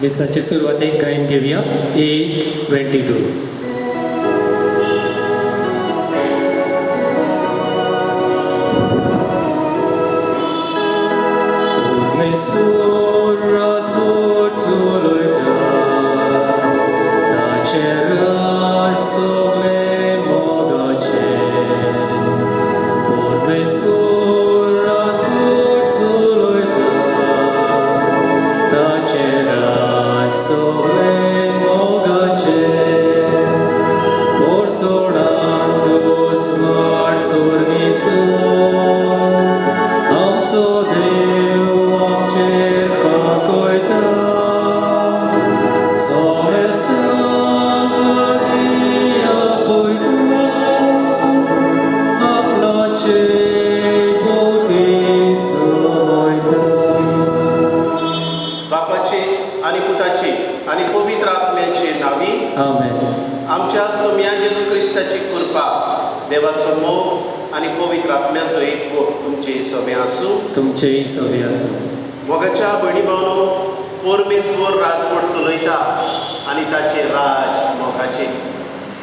मिसाची सुरवातेक गायन घेवया A22. मोगाच्या बहिणी भावनो परमेश्वर राजवट चलयता आनी ताचे राज मोगाचे.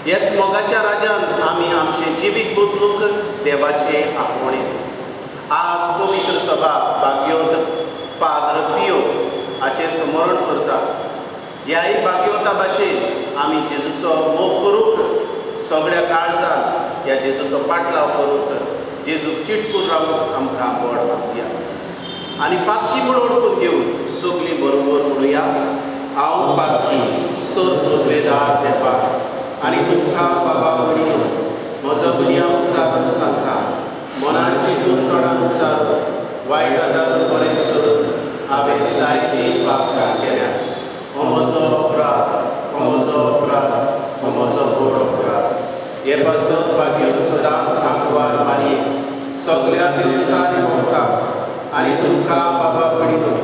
ह्याच मोगाच्या राजान आमी आमचे जिवीत बदलूंक देवाचे आपोवणे. आज पवित्र सभा भाग्योत पाद्र पियो हाचें स्मरण करता. ह्याय भाग्योता भाशेन आमी जेजूचो मोग करूंक सगळ्या काळजान ह्या जेजूचो पाटलाव करूंक जेजूक चिटकून रावूंक आमकां बळ मागया. आनी पातकी म्हूण ओळखून घेवन सगळीं बरोबर म्हणुया. हांव पातकी सोद उद्वेदार देवाक आनी तुमकां बाबा भयणीनो म्हजो दुनिया उचारून सांगता. मनान चिंतून तोंडान उचारून वायट आदारून बरें सोडून हांवें जायती पातकां केल्यात. हो म्हजो अपराध, हो म्हजो अपराध, हो म्हजो व्हड अपराध. हे पासून भाग्य सदांच सांकवार मारी सगळ्या देवतांनी भोंवता. आनी तुमकां बाबा भयणीनो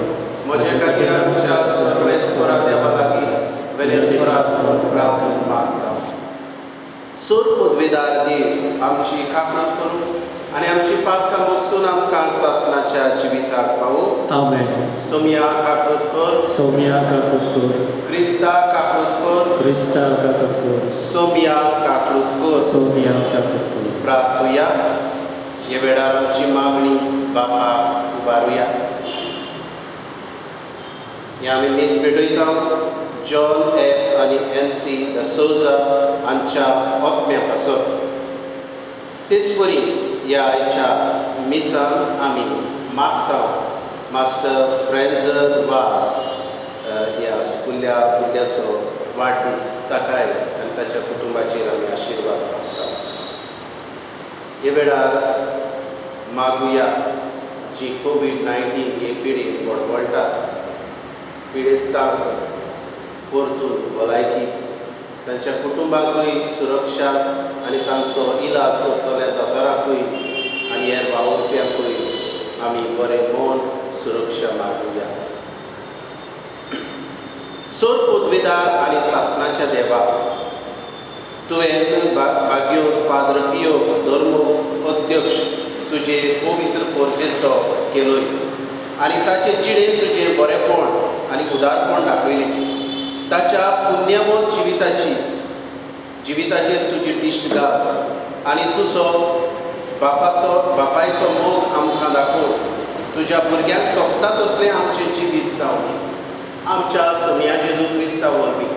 म्हजे खातीर आमच्या सर्वेस्परा देवा लागीं विनंती करात म्हूण प्रार्थना मागता. सोर उद्वेदार देव आमची काकूट करूं आनी आमची पातकां मोगसून आमकां सासणाच्या जिविताक पावो. आमेन. सोम्या काकूट कर, सोम्या काकूट कर. क्रिस्ता काकूट कर, क्रिस्ता काकूट कर. सोम्या काकूट कर, सोम्या काकूट कर. प्रार्थुया. हे वेळार आमची मागणी बापाक उबारुया. हे आमी मीस भेटयता जॉन एफ आनी NC D'Souza हांच्या ओत्म्या पासून. तेच वरी ह्या आयच्या मिसान आमी मागता मास्टर फ्रेंजर वाज ह्या स्कुल्या भुरग्याचो वाडदीस ताकाय आनी ताच्या कुटुंबाचेर आमी आशिर्वाद मागता. हे वेळार मागुया जी COVID-19 हे पिडेन वळवळटा पिडेस्तांक परतून भलायकी तांच्या कुटुंबाकूय सुरक्षा आनी तांचो इलाज करतल्या दोतोरांकूय आनी हेर वावुरप्यांकूय आमी बरें मन सुरक्षा मागुया. सोद उद्वेदार आनी सासणाच्या देवा तुवें भाग्यो पाद्र पियो धर्म अध्यक्ष तुजे पवित्र पोरजेचो केलोय आनी ताचे जिणेंत तुजें बरेंपण आनी उदारपण दाखयलें. ताच्या पुण्यमोग जिविताचेर तुजी दिश्ट घाल आनी तुजो बापायचो मोग आमकां दाखोवन तुज्या भुरग्यांक सोबता तसलें आमचें जिवीत जावं. आमच्या सोम्या जेजू क्रिस्ता वरवीं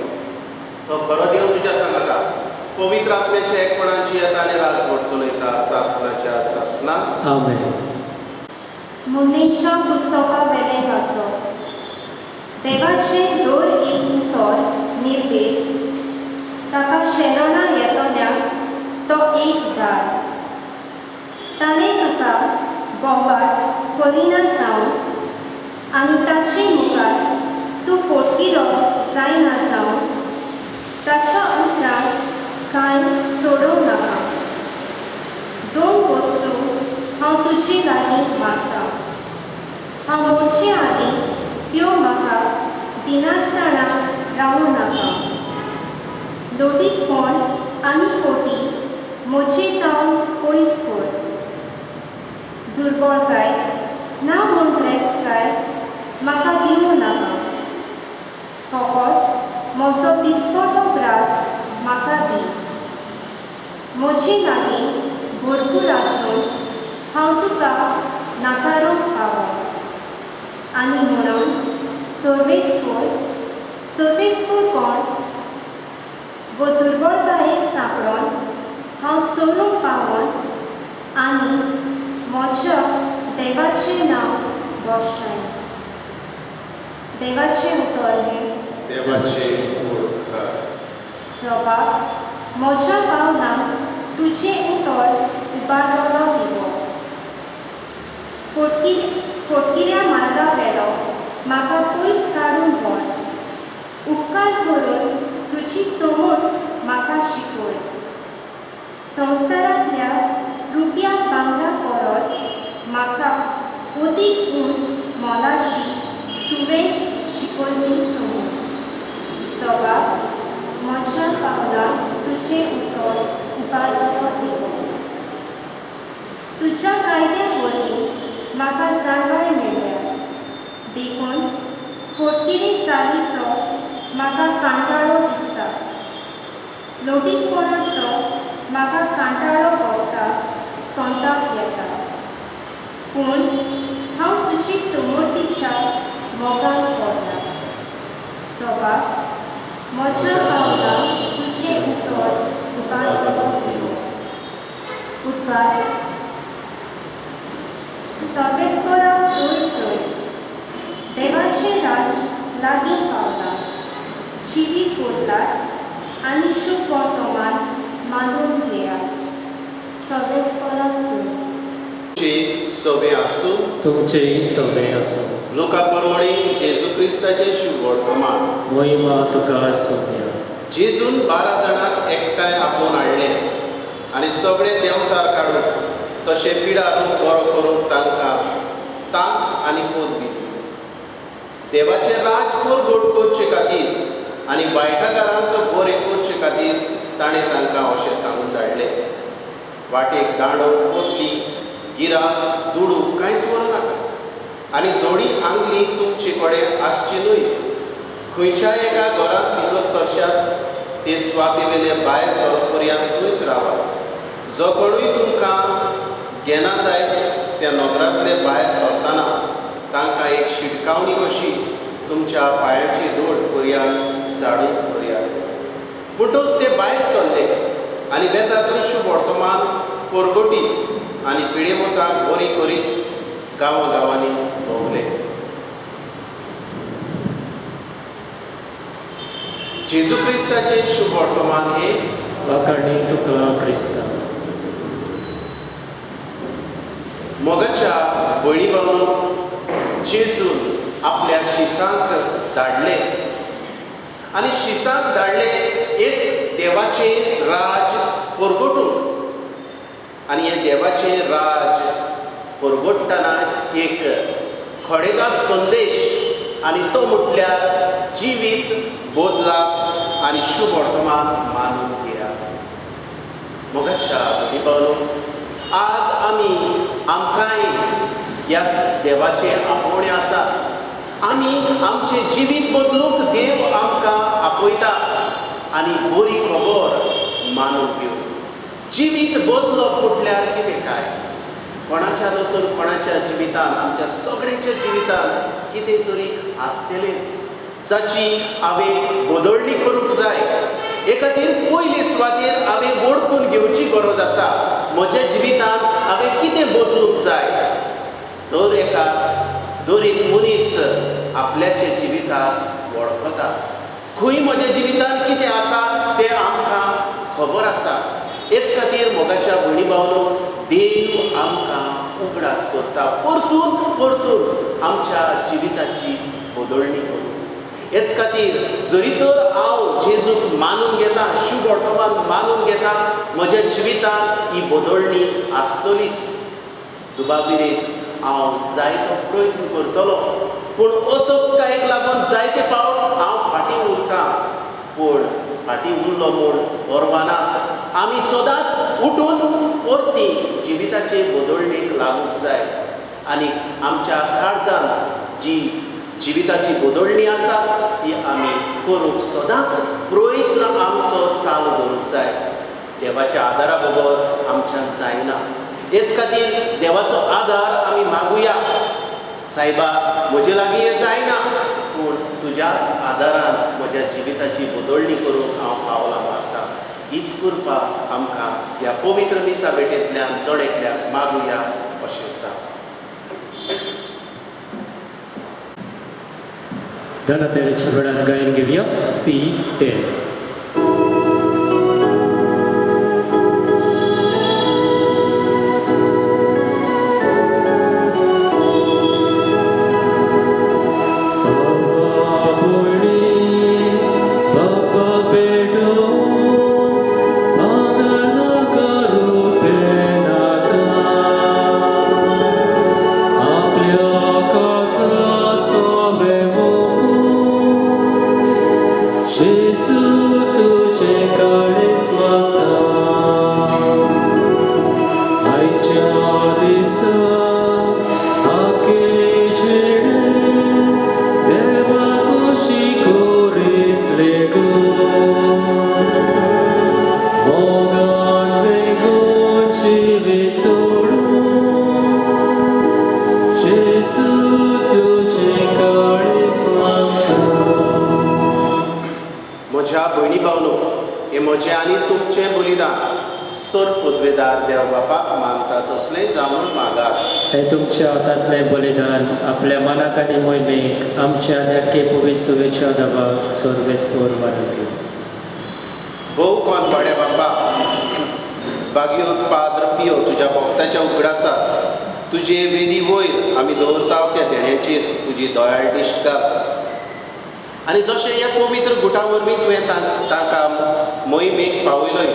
तो खरो देव तुज्या सांगाता पवित्र आत्म्याच्या एकपणाची येता आनी राजवट चलयता सासणाच्या सासना. आमेन. मुन्नेच्या पुस्तका वेलें वाचो. देवाचे दोर एक थोर निर्भेद ताका शेराना येतोल्याक तो एक दार. ताणें तुका बोवाड करिना जावन आनी ताचे मुखार तूं फोटकिरो जायना जावन ताच्या उपरांत कांय सोडूंक नाका. दोन वस्तू हांव तुजे लागीं मागतां. हांव मोडचे आदीं त्यो म्हाका दिनासतना रावूं नाका. दोटीकपण आनी फोटी म्हजे तावन पयस कर. दुर्बळकाय ना म्हूण त्रेसकाय म्हाका दिवूं नाका. म्हजे लागीं भरपूर आसून हांव तुका नाकारूंक पावय आनी म्हणून सोर्वेस्पोर कोण वो दुर्बळतायेक सांपडोन हांव चोरूंक पावोन आनी म्हज्या देवाचें नांव गोश्टायन. देवाचें उतर हें देवाचे उडकार. सभा म्हज्या पावलांक तुजें उतर उबारलो दिवो. फोडकिऱ्या मार्गा वेलो म्हाका पयस काडून व्हर. उपकार करून तुजी समोर म्हाका शिकय. संवसारांतल्या रुपया बांगडा परस म्हाका अदीक उंच मोलाची तुवेंच शिकयली समोर. सभा म्हज्या पावलांक तुजें उतर उबारलो दिवो. तुज्या कायद्या वरवीं म्हाका जाणवाय मेळ्ळ्या. देखून फोडकिरे चालीचो म्हाका कांटाळो दिसता. लोटीकपणाचो म्हाका कांटाळो भोंवता सोंताक येता. पूण हांव तुजी समोर्तीच्या मोगान पडला. सभा म्हज्या पावलांक तुजें उतर उबारलो दिवो. उद्गार सर्वेस्पराक सोय सोय. देवाचें राज लागीं पावला. जिवीत बदलात आनी शुभ वर्तमान मानून घेयात. सर्वेस्पराक सोय. सवे आसूं तुमचेय सगळे आसूं. लोका परवणी जेजू क्रिस्ताचे शुभ वर्तमान. महिमा तुका सोम्या. जेजून 12 जाणांक एकठांय आपोवन हाडले आनी सगळे देंवचार काडून तशें पिडारून बरो करून तांकां तांक आनी पोत दिली. देवाचें राज परगट करचे खातीर आनी बायटाकारांक बरें करचे खातीर ताणें तांकां अशें सांगून धाडलें. वाटेक दांडो पोटली गिरास दुडू कांयच व्हरू नाका आनी दोडी आंगली तुमचे कडेन आसची न्हय. खंयच्याय एका घरांत भितर सरशात ते स्वातेवेले भायर सरत पर्यंत थंयच रावात. जो कोणूय तुमकां घेना जायत त्या नोकरांतले भायर सरतना तांकां एक शिटकावणी कशी तुमच्या पांयाची दोड पर्यंत झाडून पर्यंत. म्हणटच ते भायर सरले आनी बेतातून शुभ वर्तमान परगटी आनी पिडेमतांक बरी करीत गांवांनी भोंवले. जेजू क्रिस्ताचे शुभ वर्तमान हे वाखाणी तुका क्रिस्ता. मोगाच्या भयणी भावांनो, जेजून आपल्या शिसांक धाडले आनी शिसांक धाडले हेच देवाचें राज परगटूंक. आनी हे देवाचें राज परगटतना एक खडेगार संदेश आनी तो म्हटल्यार जिवीत बदलाक आनी शुभ वर्तमान मानून घेयात. मोगाच्या भयणी भावांनो, आज आमकांय ह्याच देवाचें आपोवणें आसा. आमी आमचें जिवीत बदलूंक देव आमकां आपयता आनी बरी खबर मानून घेवं. जिवीत बदलप म्हटल्यार कितें काय? कोणाच्या दोतोर कोणाच्या जिवितान आमच्या सगळ्यांच्या जिवितान कितें तरी आसतलेंच जाची हांवें बदलणी करूंक जाय. हे खातीर पयले सुवातेर हांवें वळखून घेवची गरज आसा. म्हज्या जिवितान हांवें कितें बदलूंक जाय? दर एक मनीस आपल्याचे जिविताक वळखता. खंय म्हज्या जिवितान कितें आसा तें आमकां खबर आसा. हेच खातीर मोगाच्या भयणी भावांनो, देव आमकां उगडास करता परतून आमच्या जिविताची बदलणी करूं. हेच खातीर जरी तर हांव जेजूक मानून घेता, शुभ वर्तमान मानून घेता, म्हज्या जिवितांत ही बदलणी आसतलीच. दुबाविरेक हांव जायतो प्रयत्न करतलो, पूण असोपकायेक लागून जायते फावट हांव फाटीं उरतां. पूण फाटीं उरलो म्हूण परवाना. आमी सदांच उठून परती जिविताचे बदलणेक लागूंक जाय आनी आमच्या काळजान जी जिविताची बदलणी आसा ती आमी करूंक सदांच प्रयत्न आमचो चालू दवरूंक जाय. देवाच्या आदारा बरोबर आमच्यान जायना. हेच खातीर देवाचो आदार आमी मागुया. सायबा, म्हजे लागीं हें जायना, पूण तुज्याच आदारान म्हज्या जिविताची बदलणी करूंक हांव पावलां मारतां. हीच कृपा आमकां ह्या पवित्र मिसा भेटेंतल्यान चड एकल्याक मागुया अशें आसा. Donateryci वेळान गायन घेवया C10. म्हज्या भयणी भावनो, हे म्हजें आनी तुमचें बलिदान सर पदवेदार देव बापाक मानता तसलें जावन मागात. हे तुमच्या हातांतलें बलिदान आपल्या मनाक आनी मोहिमेक आमच्या नेके पवित्र सुवेच्या दबाक सर्वेस्पर मानून. भोव कोंतवाड्या बापा, बागयो पाद्र पियो तुज्या भक्ताच्या उगडासात तुजे वेदी वयर आमी दवरता त्या देण्याचेर तुजी दयाळ दिश्ट घाल. आनी जशें ह्या पवित्र गुटा वरवीं तुवें ताका मोहिमेक पावयलोय,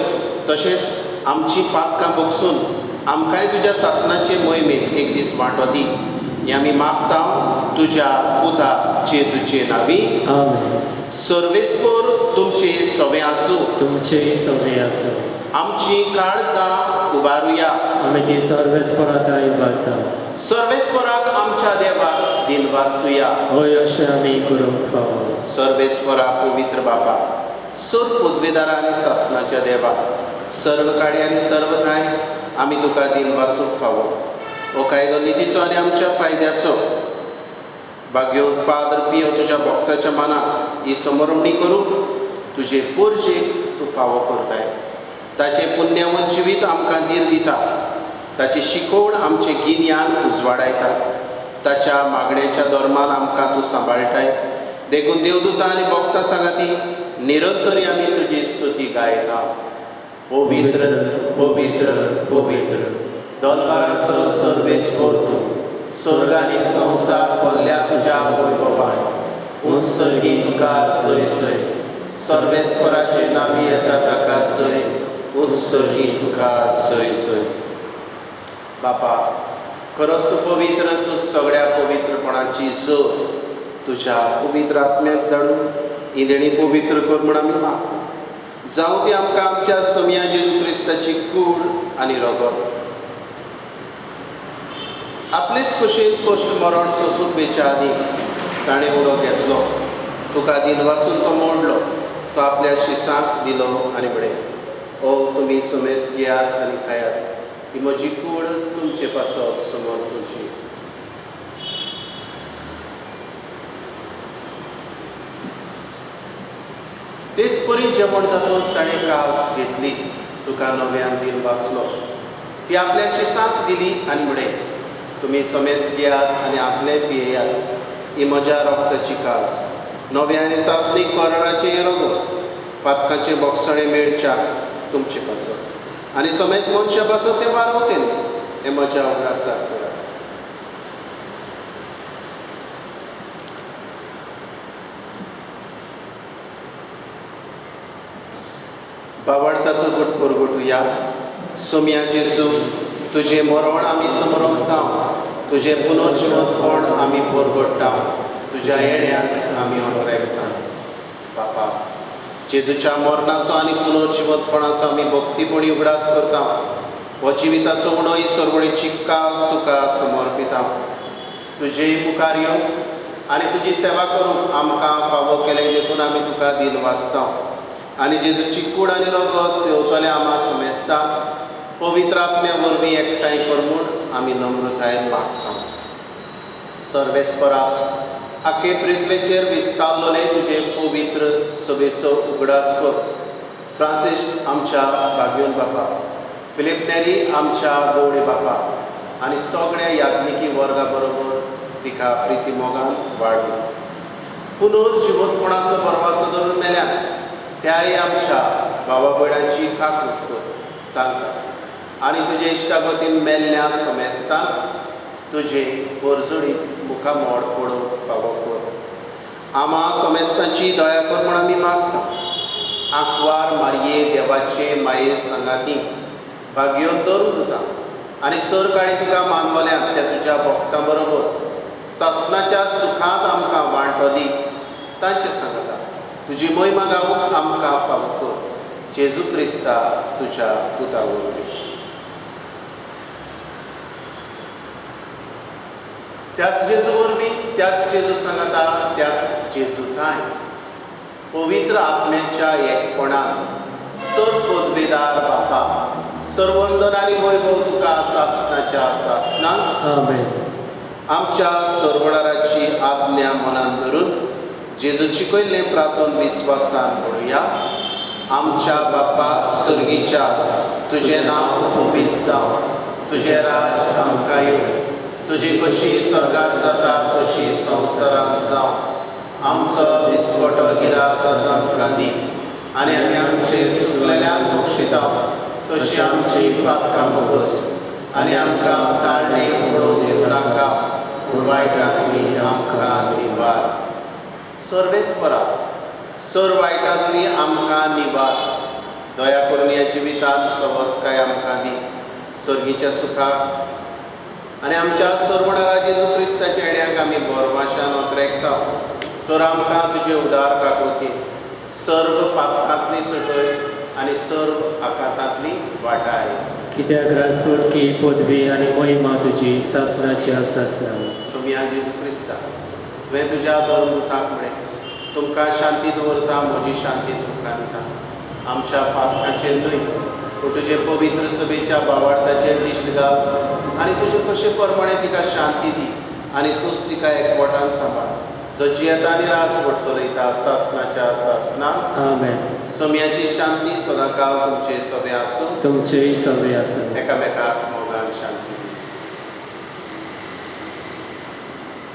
तशेंच आमची पातकां बगसून आमकांय तुज्या सासणाचे मोहिमेक एक दीस वांटो दी. हें आमी मागता तुज्या पुता जेजूचे नांवी. आमेन. सर्वेस्पर तुमचे सवे आसूं. तुमचेय सवे आसूं. आमची काळजां उबारुया. आमी ती सर्वेस्परांत इबारता. सर्वेस्पराक आमच्या देवाक दिनवासूया. होय अशें आमी करूंक फावो. सर्वेस्परा पवित्र बापा, सर पदवेदारा आनी सासणाच्या देवा, सर्व काळी आनी सर्व न्हाय आमी तुका दिनवासूंक फावो. हो कायदो नितीचो आनी आमच्या फायद्याचो. भाग्यो पाद्र पियो तुज्या भक्ताच्या मनाक ही समरमणी करूंक तुजे पोरजेक तूं फावो करताय. ताचे पुण्यवंत जिवीत आमकां धीर दिता. ताची शिकवण आमचे गिन्यान उजवाडायता. ताच्या मागण्याच्या धर्मान आमकां तूं सांबाळटाय. देखून देवदूतां आनी भक्तां सांगाती निरंतरी आमी तुजी स्तुती गायता. पवित्र पवित्र पवित्र दनपाराचो सर्वेस्पर तूं, स्वर्ग आनी संवसार भरल्या तुज्या वैभवान. उत्सर्गी तुका जय जय. सर्वेस्पराचे नांवी येता ताका जय. उत्सर्गी तुका जय जय. बापा, खरोच तूं पवित्र, तूं सगळ्या पवित्रपणाची जोर तुज्या पवित्र आत्म्याक धाडून ही देणी पवित्र कर म्हूण आमी मागता. जावं ती आमकां आमच्या समया जेजू क्रिस्ताची कूड आनी रगत. आपलेच कुशीन कश्ट मरण सोंसून बेच्या आदी ताणें उडो घेतलो. तुका दिनवासून तो मोडलो. तो आपल्या शिसांक दिलो आनी म्हणे, ओ तुमी सुमेस घेयात आनी खायात. ही म्हजी कूड तुमचे पासत समोर तुमची. तेच परी जेवण जातच ताणें कास घेतली. तुका नव्यान दिन वाचलो. ती आपल्या शिसांक दिली आनी म्हणे, तुमी समेस घेयात आनी आपले पियेयात. ही म्हज्या रक्ताची कास. नव्या आनी सासणीक कोराराचे येरोगो पातकांचे बोगसणे मेळच्या तुमचे पासत आनी समेज मनशा पासत ते वारवते हे म्हज्या उगडासाक करा. बावडताचो गुट परगटुया. सोम्या जेजू, तुझे मरण आमी समरमता. तुझे पुनर्जीवनपण आमी परगट्टा. तुज्या येण्याक आमी अनरेगता. बापा, जेजूच्या मरणाचो आनी पुनर्जीवनपणाचो आमी भक्तीपणी उगडास करता. हो जिविताचो उणो ही सरवणेची कास तुका समर्पिता. तुजे मुखार येवन आनी तुजी सेवा करूंक आमकां फावो केले देखून आमी तुका दिन वाचता. आनी जेजूची कूड आनी रगत सेवतले आमा समेस्ता पवित्र आत्म्या वरवीं एकठांय कर म्हूण आमी नम्रतायेन मागता. सर्वेस्परा आख्खे पृथ्वेचेर विस्तारलोले तुजे पवित्र सभेचो उगडास कर. फ्रांसीस आमच्या भाग्योन बापा, फिलिप नेरी आमच्या गवडे बापा आनी सगळ्या यात्निकी वर्गा बरोबर तिका प्रिती मोगान वाडून पुनर्जिवनपणाचो परवासो धरून मेल्यान त्याय आमच्या भावा भयणांची काकूट कर तांकां आनी तुजे इश्टागतीन मेल्ल्या समेस्तांक तुजे परजडीत मुखामोड पडोवंक फावो कर. आमा समेस्तांची दया कर म्हूण आमी मागता. आंकवार मारये देवाचे माये सांगाती भाग्योन धरून उरता आनी सर काळी तुका मानवल्यान त्या तुज्या भक्तां बरोबर सासणाच्या सुखांत आमकां वांटो दी. तांचे सांगता तुजी महिमा गावूंक आमकां फावो कर. जेजू क्रिस्ता तुज्या पुता वरवीं. त्याच जेजू वरवीं, त्याच जेजू सांगता, त्याच जेजू ताय पवित्र आत्म्याच्या एकपणान सर पदवेदार बापा सर्वंदन आनी वैभव तुका सासणाच्या सासणांत आमेन. आमच्या सर्वणाराची आज्ञा मनान धरून जेजू शिकयल्लें प्रार्थन विस्वासान म्हणुया. आमच्या बापा सर्गीच्या तुजें नांव पवित्र जावं. तुजें राज आमकां येवं. तुजी कशी स्वर्गांत जाता तशी संवसारांत जावं. आमचो दिसपटो गिराज आमकां दी आनी आमी आमचे चुकलेल्यांक बक्षिता तशी आमची पातकां बगोस आनी आमकां ताळणी पडोवंक दिवं नाका पूण वायटांतली आमकां निवार. सर्वेस्परा सर वायटांतली आमकां निवार. दया करून ह्या जिवितांत सवस्काय आमकां दी. सर्गीच्या सुखाक आनी आमच्या सर्वणारा जेजू क्रिस्ताच्या येण्याक आमी बोरमाशान ओतरेकता. तर आमकां तुजे उदार काकुती सर्व पातकांतली सटय आनी सर्व आकांतांतली वाटाय. कित्याक राजवटकी पदवी आनी महिमा तुजी सासणाच्या सासणां. सुम्या जेजू क्रिस्ता तुवें तुज्या धर्मदूताक म्हळें तुमकां शांती दवरता, म्हजी शांती तुमकां दिता. आमच्या पातकांचेर न्हय पूण तुजे पवित्र सभेच्या भावार्थाचेर दिश्ट घाल आनी तुजे कशे प्रमाणे तिका शांती दी आनी तूंच तिका एकवटान सांबाळ. जो जियेता आनी राजवट चलयता सासणाच्या सासणांत आमेन. सुम्याची शांती सदांकाळ तुमचे सभे आसूं. तुमचेय सवे आसूं. एकामेकाक मोगान शांती दी.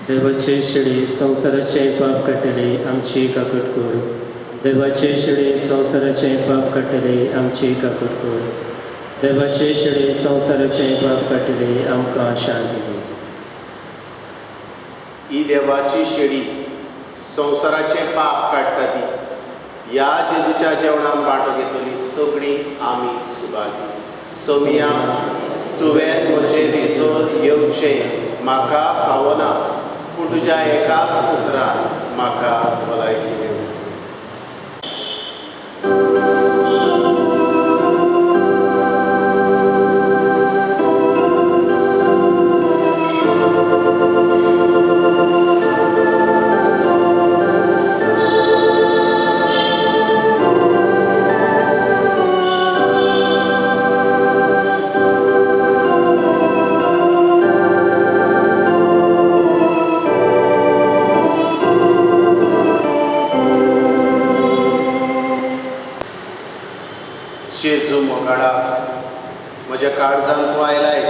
देवाचे शिडी संवसाराचे पाप काडटले आमची काकूट कर. देवाचे शिडी संवसाराचे पाप काडटले आमची काकूट कर. देवाचे शिडी संवसाराचे पाप काडटले आमकां शांती दी. ही देवाची शेळी संवसाराचे पाप काडटा ती. ह्या जेजूच्या जेवणान वांटो घेतली सगळीं आमी सुभागी. सोमिया तुवें म्हजे भितर येवचें म्हाका फावना पूण तुज्या एकाच पुत्रान म्हाका भलायकी मेळ्ळी. जेजू मोगाडा म्हज्या काळजान तूं आयलाय.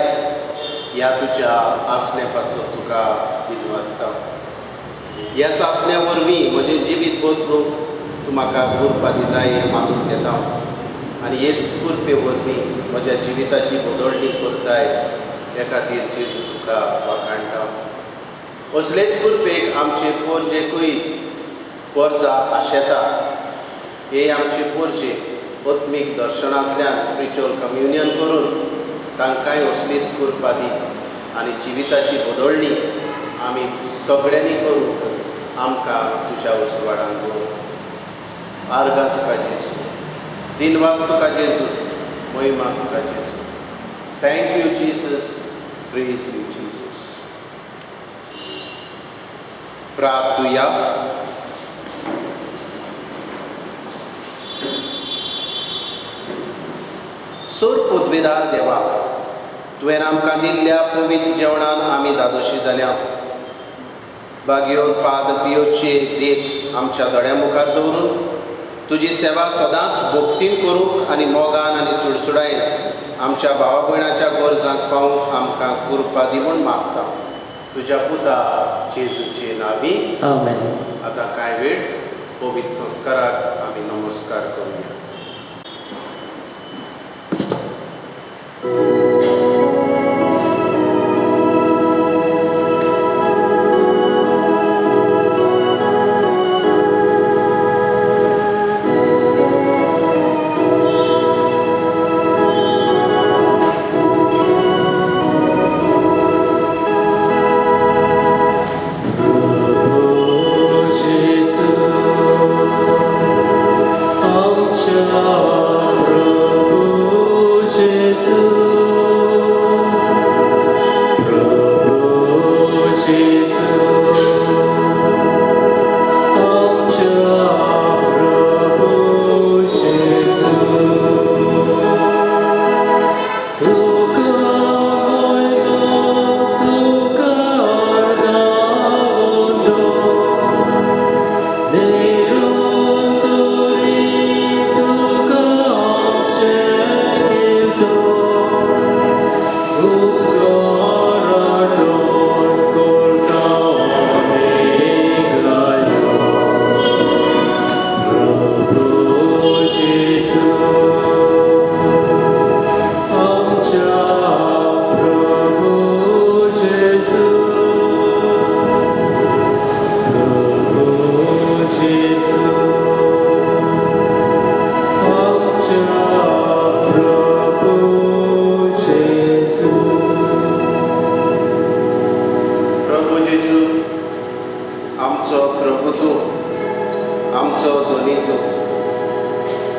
ह्या तुज्या आसण्या पासून तुका दिनवासता. ह्याच आसण्या वरवीं म्हजें जिवीत बदलूंक तूं म्हाका कृपा दिता हें मानून घेता आनी हेच कृपे वरवीं म्हज्या जिविताची बदलणी करताय. हे खातीर जेजू तुका वाखाणटा. असलेच कृपेक आमचे पोरजेकूय वर्जा आशेता. हे आमचे पोरजे आत्मीक दर्शनांतल्यान स्पिरिच्युअल कम्युनियन करून तांकांय असलीच कृपा दी आनी जिविताची बदलणी आमी सगळ्यांनी करूंक आमकां तुज्या उसवाडान दवर. आर्गां तुका जेजू, दिनवास तुका जेजू, महिमा तुका जेजू. Thank you Jesus, praise you Jesus. प्रार्थुया. सोर पदवेदार देवा, तुवें आमकां दिल्ल्या पवित्र जेवणान आमी दादोशी जाल्या. भाग्यो पाद पियोचे देख आमच्या दोळ्या मुखार दवरून तुजी सेवा सदांच भोगतीन करूंक आनी मोगान आनी सुडसुडायेन आमच्या भावा भयणाच्या गरजांक पावूंक आमकां कृपा दी म्हूण मागता. तुज्या पुता जेजूचे नांवी. आमेन. आतां कांय वेळ पवित्र संस्काराक आमी नमस्कार करूया.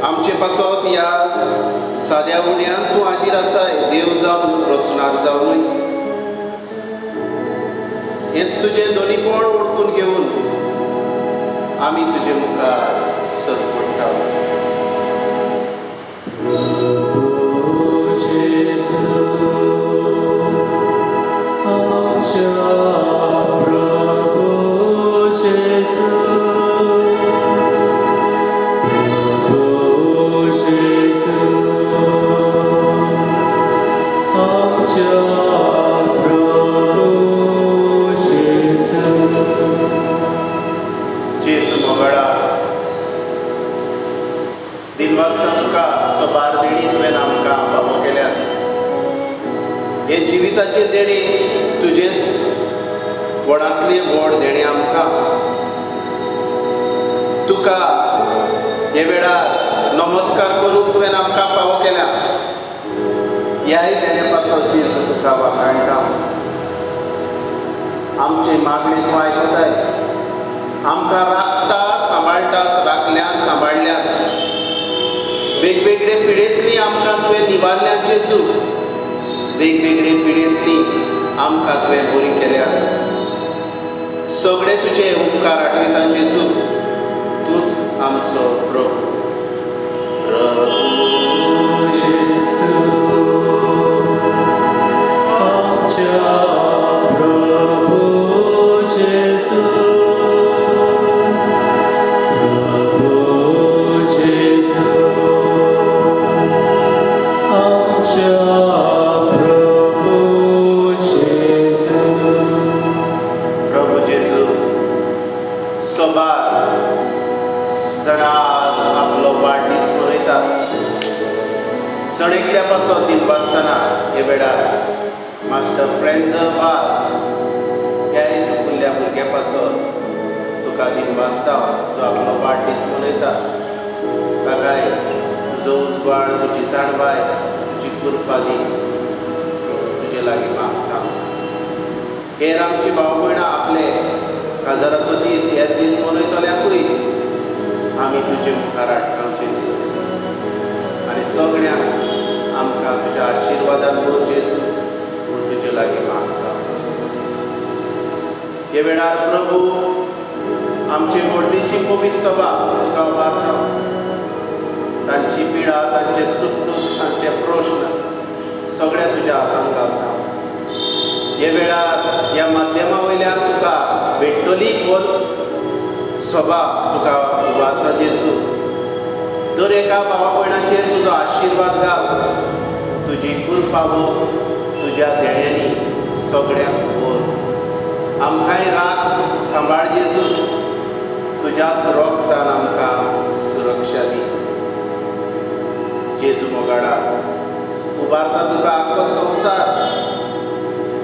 आमचे पासत ह्या साद्या उण्यान तूं हाजीर आसाय, देव जावन रचणार जावनूय. हेच तुजें दोनीपण ओळखून घेवन आमी तुजे मुखार सरपडटा. हे जिविताचे देणे तुजेच व्हडांतले व्हड देणे आमकां. तुका हे वेळार नमस्कार करूंक तुवें आमकां फावो केल्या. ह्याय देणे पासत जेजू तुका वखाणटा. आमचे मागणे तूं आयकताय. आमकां राखता, सांबाळटात, राखल्यात, सांबाळल्यात. वेगवेगळे पिडेंतली आमकां तुवें निवारल्यात जेजू. वेगवेगळे पिडेंतली आमकां तुवें बरी केल्या. सगळे तुजे उपकार आठयता जेजू. तूंच आमचो प्रभू. सणेकल्या पासत दिनवासतना हे वेळार मास्टर फ्रेंड्स वाज ह्या स्कुल्ल्या भुरग्या पासत तुका दिनवासता जो आपलो वाडदीस मनयता. ताकाय तुजो उजवाड, तुजी जाणबाय, तुजी कृपा दी तुजे लागीं मागता. हेर आमची भाव भयणां आपले काजाराचो दीस हे दीस मनयतल्याकूय आमी तुजे मुखार हाडटा जेजू. आनी सगळ्यांक आमकां तुज्या आशिर्वादान भर जेजू म्हूण तुजे लागीं मागता. हे वेळार प्रभू आमची व्हडलीची पवित्र सभा तुका उबारता. तांची पिडा, तांचे सुख दुख, तांचे प्रश्न तुज्या हातांत घालता. हे वेळार ह्या माध्यमा वयल्यान तुका भेटटली खोल सभा तुका उबारता जेजू. दर एका भावा भयणाचेर तुजो आशिर्वाद घाल. तुजी कृपा तुज्या देण्यांनी सगळ्यांक भर. आमकांय राख सांबाळ जेजू. तुज्याच रोगतान आमकां सुरक्षा दी. जेजू मोगाडा उबारता तुका आख्खो संवसार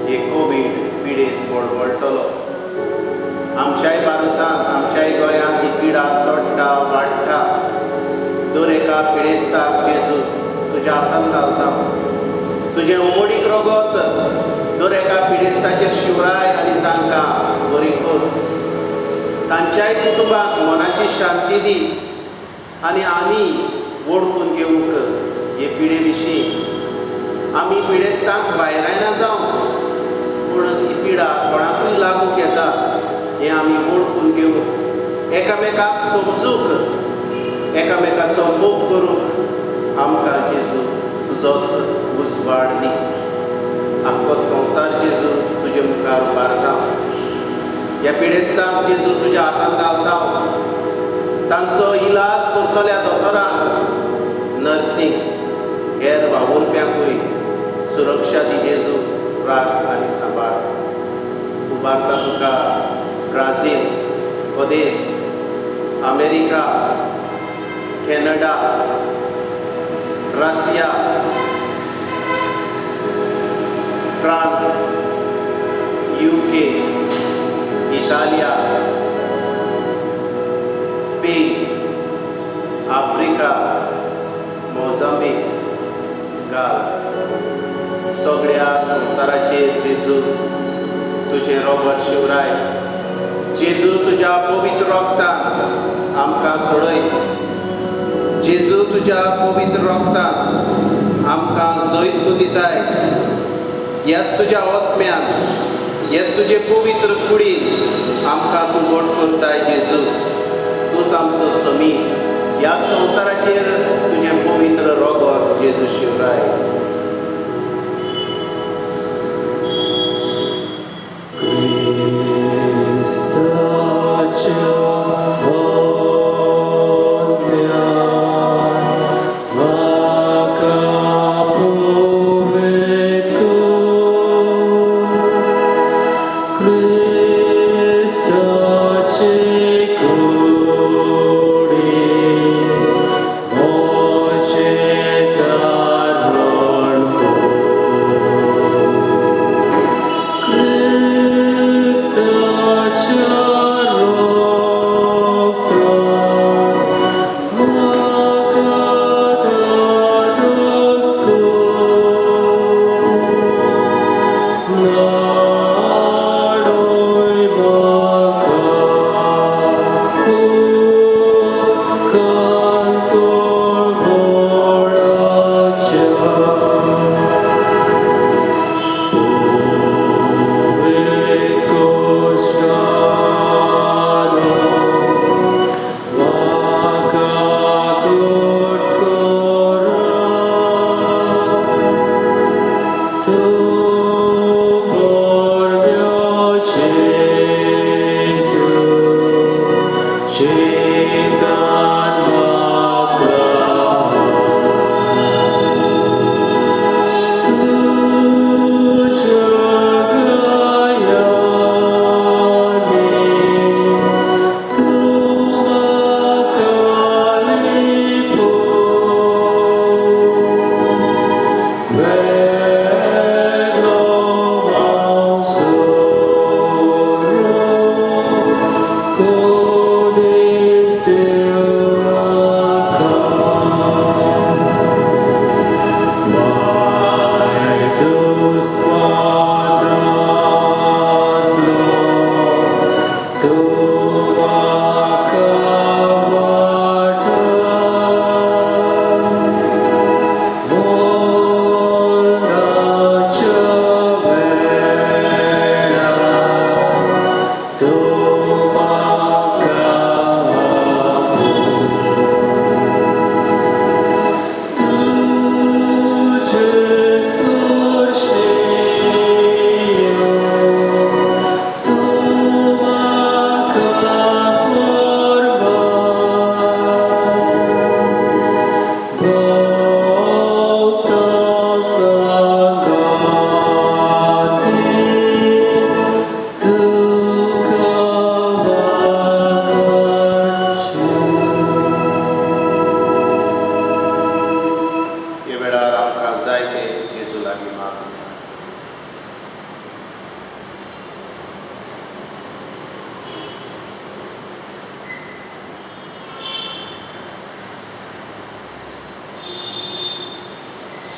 हे कोवीड पिडेंत बळबळटलो. आमच्याय भारतांत आमच्याय गोंयांत ही पिडा चडटा वाडटा. दर एका पिडेस्ताक जेजू तुज्या हातांत घालता. तुजें उमोडीक रगत दर एका पिडेस्ताचेर शिवराय आनी तांकां बरी कर. तांच्याय कुटुंबाक मनाची शांती दी आनी आमी ओळखून घेवंक हे पिडे विशीं आमी पिडेस्तांक भायरायना जावं पूण ही पिडा कोणाकूय लागूंक येता हें आमी ओळखून घेवंक एकामेकाक समजूंक एकामेकाचो मोग करूंक आमकां जेजू तुजोच उजवाड दी. आख्खो संवसार जेजू तुजे मुखार उबारता. ह्या पिडेस्तांक जेजू तुज्या हातांत घालता. तांचो इलाज करतल्या दोतोरांक नर्सींग हेर वावुरप्यांकूय सुरक्षा दी जेजू. राख आनी सांबाळ. उबारता तुका ब्राझील, ओदेस, America, Canada, Russia, France, UK, इटालिया, स्पेन, आफ्रिका, मोजांबीक घाल. सगळ्या संवसाराचेर जेजू तुजें रगत शिवराय. जेजू तुज्या पवित्र रोगतान आमकां सोडय. जेजू तुज्या पवित्र रोगतान आमकां जैत दिताय. ह्याच तुज्या ओतम्यान हेच तुजे पवित्र कुडीन आमकां तूं गोड करताय जेजू. तूंच आमचो समी. ह्या संवसाराचेर तुजें पवित्र रगत जेजू शिवराय. Moche tar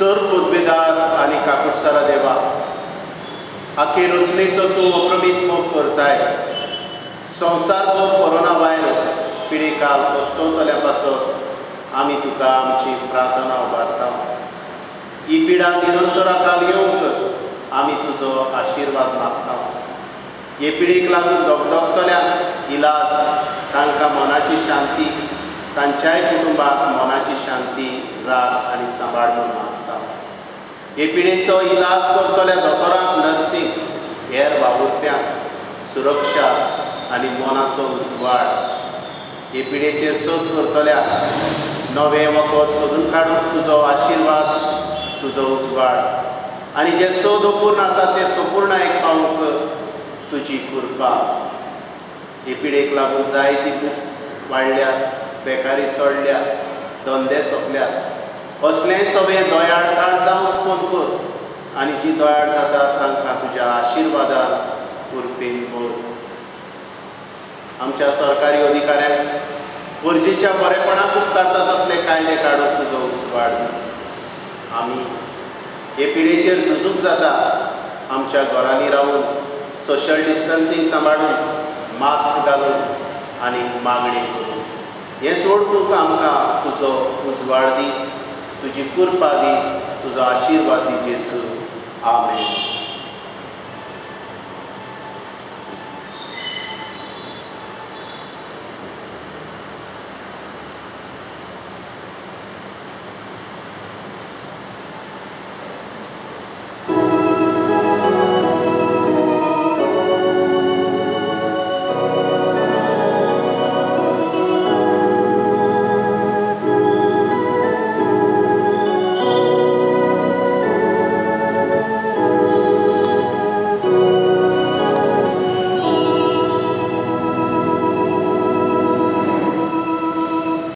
सर पदवेदार आनी काकुटसारा देवा, आखे रचनेचो तूं अप्रमीत मोग करताय. संवसारभर कोरोना व्हायरस पिडेकाल कश्टवतल्या पासत आमी तुका आमची प्रार्थना उबारता. ही पिडा निरंतराकाल येवंक आमी तुजो आशिर्वाद मागता. हे पिडेक लागून दोगदोगतल्यांक इलाज, तांकां मनाची शांती, तांच्याय कुटुंबाक मनाची शांती, राग आनी सांबाळ म्हूण मागता. हे पिडेचो इलाज करतल्या दोतोरांक, नर्सींक, हेर वावुरप्यांक सुरक्षा आनी मनाचो उजवाड. हे पिडेचेर सोद करतल्याक नवें वखद सोदून काडून तुजो आशिर्वाद, तुजो उजवाड आनी जे सोद अपूर्ण आसा ते संपूर्णायेक पावूंक तुजी कृपा. हे पिडेक लागून जायती खूब वाडल्यात, बेकारी चडल्या, धंदे सोंपल्यात. असलें सगळें दोयाड काळजां उत्पन्न कर आनी जीं दोयाड जातात तांकां तुज्या आशिर्वादान उर्फेन भर. आमच्या सरकारी अधिकाऱ्यांक गरजेच्या बरेपणाक उपकारतात असले कायदे काडून तुजो उजवाड दी. आमी हे पिडेचेर झुजूंक जाता आमच्या घरांनी रावून सोशल डिस्टन्सींग सांबाळून, मास्क घालून आनी मागणी करून. हें सोडून आमकां तुजो उजवाड दी, तुजी कृपा दी, तुजो आशिर्वाद दी जेजू. आमेन.